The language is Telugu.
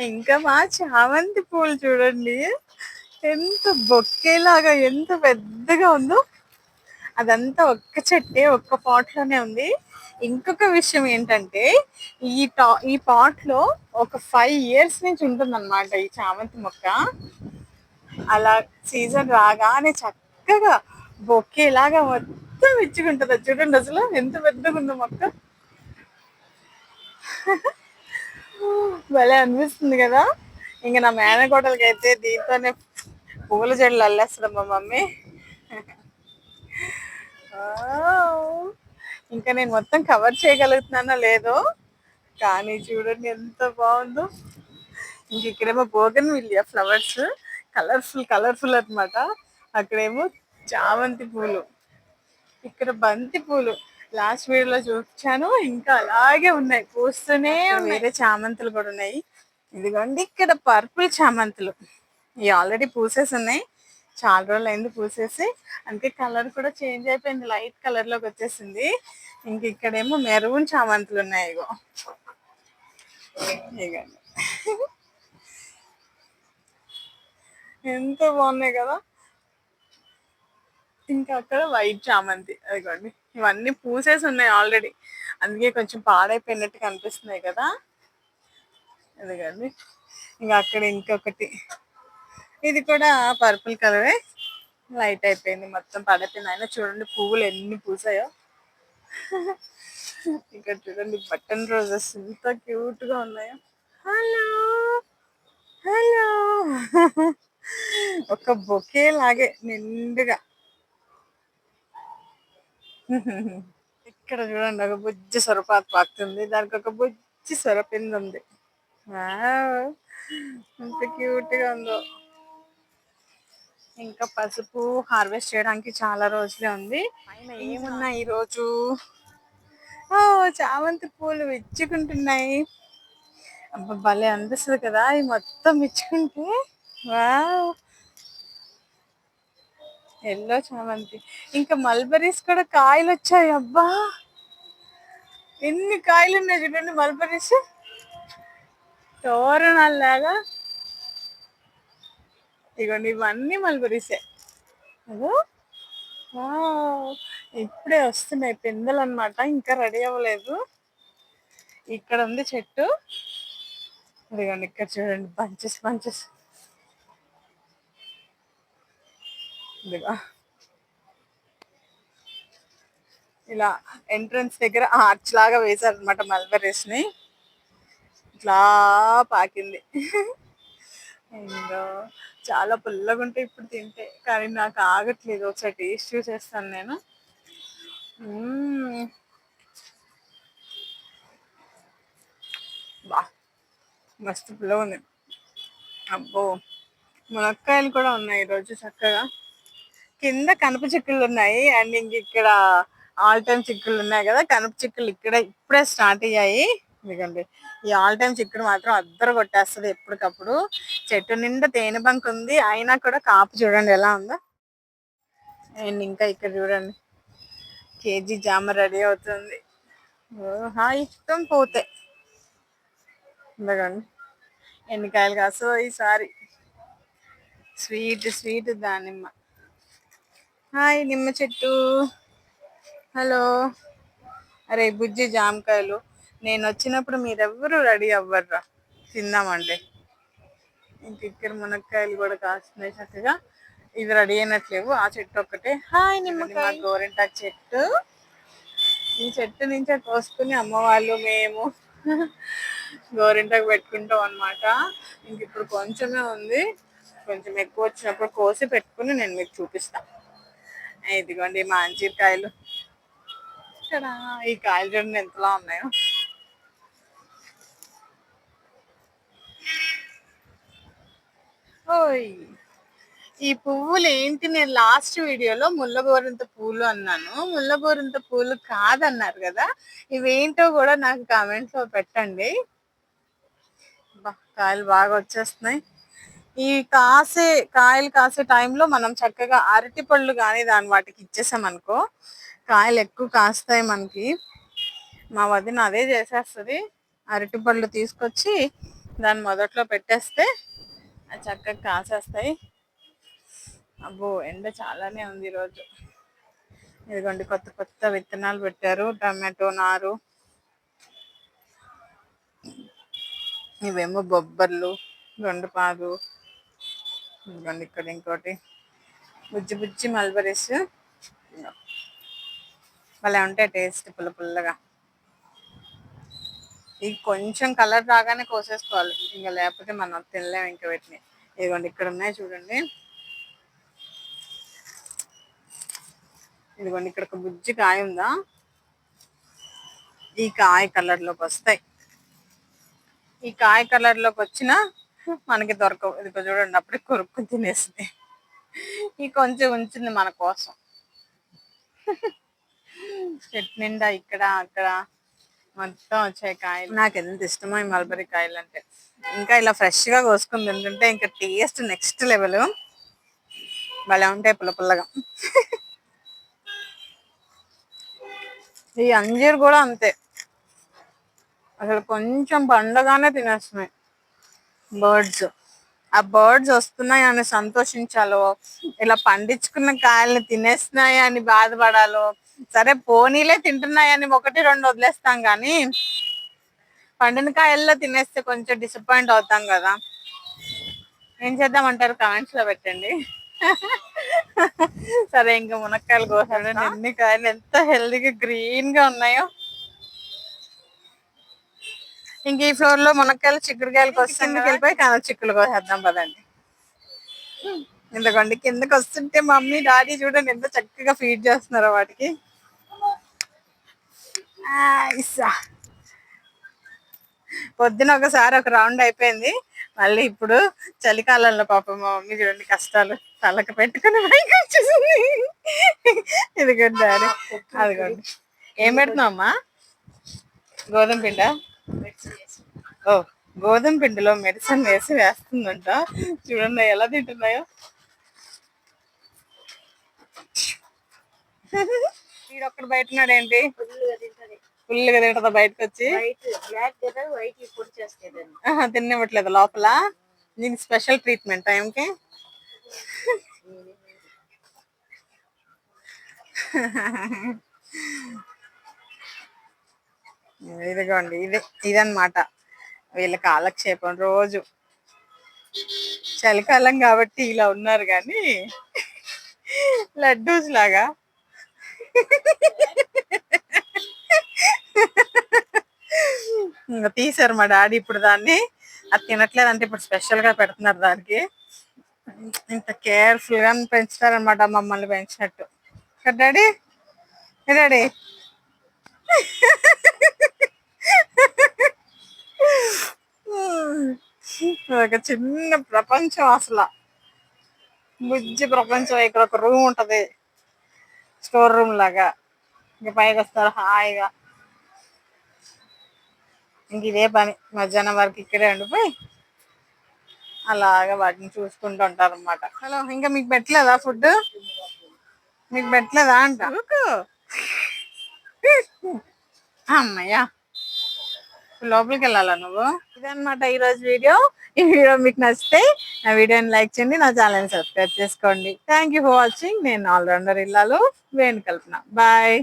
ఇంకా మా చామంతి పూలు చూడండి, ఎంత బొక్కేలాగా ఎంత పెద్దగా ఉందో. అదంతా ఒక్క చెట్టే, ఒక్క పాట్ లోనే ఉంది. ఇంకొక విషయం ఏంటంటే ఈ పాట్ లో ఒక 5 years నుంచి ఉంటుందన్నమాట ఈ చామంతి మొక్క. అలా సీజన్ రాగానే చక్కగా బొక్కేలాగా మొత్తం ఇచ్చుకుంటది. అది చూడండి అసలు ఎంత పెద్దగా ఉందో మొక్క. భలే అనిపిస్తుంది కదా. ఇంకా నా మేనకోడలకి అయితే దీంతోనే పూల జడలు అల్లేస్తుంది మా మమ్మీ. ఇంకా నేను మొత్తం కవర్ చేయగలుగుతున్నానో లేదో, కానీ చూడండి ఎంత బాగుందో. ఇంక ఇక్కడేమో బోగన్ విలియా ఫ్లవర్స్, కలర్ఫుల్ కలర్ఫుల్ అన్నమాట. అక్కడేమో చామంతి పూలు, ఇక్కడ బంతి పూలు లాస్ట్ వీడియోలో చూపించాను, ఇంకా అలాగే ఉన్నాయి, పూస్తూనే ఉన్నాయి. వేరే చామంతులు కూడా ఉన్నాయి. ఇదిగోండి ఇక్కడ పర్పుల్ చామంతులు, ఇవి ఆల్రెడీ పూసేసి ఉన్నాయి, చాలా రోజులు అయింది పూసేసి, అందుకే కలర్ కూడా చేంజ్ అయిపోయింది, లైట్ కలర్ లోకి వచ్చేసింది. ఇంక ఇక్కడేమో మెరూన్ చామంతులు ఉన్నాయి. ఇగో ఇగోండి ఎంత బాగున్నాయి కదా. ఇంకా అక్కడ వైట్ చామంతి, అదిగోండి ఇవన్నీ పూసేసి ఉన్నాయి ఆల్రెడీ, అందుకే కొంచెం పాడైపోయినట్టు కనిపిస్తున్నాయి కదా. అదిగోండి ఇంకా అక్కడ ఇంకొకటి, ఇది కూడా పర్పుల్ కలరే, లైట్ అయిపోయింది, మొత్తం పడిపోయింది. అయినా చూడండి పువ్వులు ఎన్ని పూసాయో. ఇక్కడ చూడండి బటన్ రోజెస్ ఎంత క్యూట్ గా ఉన్నాయో. Hello hello. ఒక బొకే లాగే నిండుగా. ఇక్కడ చూడండి ఒక బుజ్జి సొరపాత పాకుతుంది, దానికి ఒక బుజ్జి సొరపింది ఉంది. వావ్, ఎంత క్యూట్ గా ఉందో. ఇంకా పసుపు హార్వెస్ట్ చేయడానికి చాలా రోజులే ఉంది. పైన ఏమున్నాయి ఈ రోజు, ఓ చామంతి పూలు విచ్చుకుంటున్నాయి. అబ్బా భలే అనిపిస్తుంది కదా ఈ మొత్తం విచ్చుకుంటే. వావ్, ఎల్లో చామంతి. ఇంకా మల్బరీస్ కూడా కాయలు వచ్చాయి. అబ్బా ఎన్ని కాయలు ఉన్నాయి చూడండి మల్బరీస్, తోరణాల్లాగా. ఇగోండి ఇవన్నీ మల్బరీసే. అదో ఇప్పుడే వస్తున్నాయి పిందెలు అన్నమాట, ఇంకా రెడీ అవ్వలేదు. ఇక్కడ ఉంది చెట్టు, ఇదిగోండి ఇక్కడ చూడండి బంచెస్ బంచెస్. ఇదిగో ఇలా ఎంట్రన్స్ దగ్గర ఆర్చ్ లాగా వేశారు అనమాట మల్బరీస్ ని, ఇట్లా పాకింది. ఇంకా చాలా పుల్లగా ఉంటాయి ఇప్పుడు తింటే, కానీ నాకు ఆగట్లేదు, ఒకసారి టేస్ట్ చూసేస్తాను నేను. బా మస్తు పుల్లగా ఉంది. అబ్బో మునక్కాయలు కూడా ఉన్నాయి ఈరోజు చక్కగా. కింద కనుప చిక్కులు ఉన్నాయి, అండ్ ఇంక ఇక్కడ ఆల్ టైమ్ చిక్కులు ఉన్నాయి కదా. కనుప చిక్కులు ఇక్కడ ఇప్పుడే స్టార్ట్ అయ్యాయి. ఎందుకంటే ఈ ఆల్ టైమ్ చిక్కుడు మాత్రం అద్దరు కొట్టేస్తుంది ఎప్పటికప్పుడు. చెట్టు నిండా తేనె బంక్ ఉంది, అయినా కూడా కాపు చూడండి ఎలా ఉందో. అండ్ ఇంకా ఇక్కడ చూడండి కేజీ జామ రెడీ అవుతుంది. ఇష్టం పోతే ఎందుకండి ఎన్ని కాయలు కాసో ఈసారి. స్వీట్ స్వీట్ దానిమ్మ. హాయ్ నిమ్మ చెట్టు, హలో. అరే బుజ్జి జామకాయలు, నేను వచ్చినప్పుడు మీరెవ్వరూ రెడీ అవ్వర్రా తిందామంటే. ఇంక ఇక్కడ మునక్కాయలు కూడా కాస్తున్నాయి చక్కగా. ఇవి రెడీ అయినట్లేవు, ఆ చెట్టు ఒక్కటే. హాయ్ నిమ్మకాయ. గోరింటాకు చెట్టు, ఈ చెట్టు నుంచే కోసుకుని అమ్మ వాళ్ళు మేము గోరింటాకు పెట్టుకుంటాం అన్నమాట. ఇంక ఇప్పుడు కొంచెమే ఉంది, కొంచెం ఎక్కువ వచ్చినప్పుడు కోసి పెట్టుకుని నేను మీకు చూపిస్తా. ఇదిగోండి మా అంజీరకాయలు, ఈ కాయలు చూడండి ఎంతలా ఉన్నాయో. ఓయ్ ఈ పువ్వులు ఏంటి, నేను లాస్ట్ వీడియోలో ముల్లగోరింత పూలు అన్నాను, ముల్లగోరింత పూలు కాదన్నారు కదా. ఇవేంటో కూడా నాకు కామెంట్ లో పెట్టండి. కాయలు బాగా వచ్చేస్తున్నాయి. ఈ కాయలు కాసే టైంలో మనం చక్కగా అరటి పళ్ళు కానీ వాటికి ఇచ్చేసాం అనుకో, కాయలు ఎక్కువ కాస్తాయి మనకి. మా వదిన అదే చేసేస్తుంది, అరటి పళ్ళు తీసుకొచ్చి దాన్ని మొదట్లో పెట్టేస్తే అది చక్కగా కాసేస్తాయి. అబ్బో ఎండ చాలానే ఉంది ఈరోజు. ఇదిగోండి కొత్త కొత్త విత్తనాలు పెట్టారు. టమాటో నారు, ఇవేమో బొబ్బర్లు, దొండపాదు, ఇదిగోండి ఇక్కడ ఇంకోటి బుజ్జి బుజ్జి మల్బరీస్. భలే ఉంటాయి టేస్ట్, పుల్ల పుల్లగా. ఇది కొంచెం కలర్ రాగానే కోసేసుకోవాలి, ఇంకా లేకపోతే మనం తినలేము ఇంకా వీటిని. ఇదిగోండి ఇక్కడ ఉన్నాయి చూడండి. ఇదిగోండి ఇక్కడ ఒక బుజ్జి కాయ ఉందా, ఈ కాయ కలర్లోకి వస్తాయి. ఈ కాయ కలర్లోకి వచ్చినా మనకి దొరకవు. ఇది చూడండి అప్పుడే కొరుక్కు తినేస్తుంది. ఈ కొంచెం ఉంచింది మన కోసం. చెట్టు నిండా ఇక్కడ అక్కడ మొత్తం వచ్చాయి కాయలు. నాకు ఎంత ఇష్టమో ఈ మల్బరీ కాయలు అంటే. ఇంకా ఇలా ఫ్రెష్ గా కోసుకుని తింటుంటే ఇంకా టేస్ట్ నెక్స్ట్ లెవెల్. భలే ఉంటాయి పుల్ల పుల్లగా. ఈ అంజీర్ కూడా అంతే, అసలు కొంచెం పండగానే తినేస్తున్నాయి బర్డ్స్. ఆ బర్డ్స్ వస్తున్నాయి అని సంతోషించాలో, ఇలా పండించుకున్న కాయల్ని తినేస్తున్నాయి అని బాధపడాలో. సరే పోనీలే తింటున్నాయని ఒకటి రెండు వదిలేస్తాం, కానీ పండిన కాయల్లో తినేస్తే కొంచెం డిసప్పాయింట్ అవుతాం కదా. ఏం చేద్దామంటారు, కామెంట్స్ లో పెట్టండి. సరే ఇంకా మునక్కాయలు కోసాడు. ఎన్ని కాయలు ఎంత హెల్దీగా గ్రీన్ గా ఉన్నాయో. ఇంక ఈ ఫ్లోర్ లో మునక్కాయలు చిక్కుడుకాయలు కోస్తాం, వెళ్ళిపోయి చిక్కులు కోసేద్దాం పదండి. ఇంతకండి కిందకి వస్తుంటే మమ్మీ డాడీ చూడండి ఎంత చక్కగా ఫీడ్ చేస్తున్నారో వాటికి. పొద్దున ఒకసారి ఒక రౌండ్ అయిపోయింది, మళ్ళీ ఇప్పుడు చలికాలంలో పాపం మా మమ్మీ చూడండి కష్టాలు తలకి పెట్టుకుని పైకి వచ్చేసింది. ఇదిగోండి డాడీ, అదిగోండి. ఏం పెడుతున్నావు అమ్మా? గోధుమ పిండ. ఓ, గోధుమ పిండిలో మెడిసిన్ వేసి వేస్తుందంట. చూడండి ఎలా తింటున్నాయో. వీడొక్కడు బయట ఉన్నాడు ఏంటి, ఫుల్గా తింటుందా బయటకు వచ్చి? తినివ్వట్లేదు లోపల. దీనికి స్పెషల్ ట్రీట్మెంట్ టైంకి. ఇదిగోండి ఇదన్నమాట వీళ్ళ కాలక్షేపం రోజు. చలికాలం కాబట్టి ఇలా ఉన్నారు, కానీ లడ్డూస్ లాగా. ఇంకా తీసారు మా డాడీ ఇప్పుడు దాన్ని. అది తినట్లేదంటే ఇప్పుడు స్పెషల్ గా పెడుతున్నారు దానికి. ఇంత కేర్ఫుల్ గా పెంచుతారనమాట మమ్మల్ని పెంచినట్టు. డాడీ డాడీ ఒక చిన్న ప్రపంచం అసలు, బుజ్జి ప్రపంచం. ఇక్కడ ఒక రూమ్ ఉంటది, స్టోర్ రూమ్ లాగా. ఇంక పైకి వస్తారు హాయిగా. ఇంక ఇదే పని మధ్యాహ్నం వరకు ఇక్కడే ఉండిపోయి అలాగా వాటిని చూసుకుంటూ ఉంటారు అనమాట. హలో, ఇంకా మీకు పెట్టలేదా ఫుడ్? మీకు పెట్టలేదా అంట. అమ్మయ్యా, లోపలికి వెళ్ళాలా నువ్వు? ఇదన్నమాట ఈరోజు వీడియో. ఈ వీడియో మీకు నచ్చితే నా వీడియోని లైక్ చేయండి, నా ఛానల్ని సబ్స్క్రైబ్ చేసుకోండి. Thank you for watching. నేను ఆల్రౌండర్ ఇల్లాలు వేణుకల్పన. బాయ్.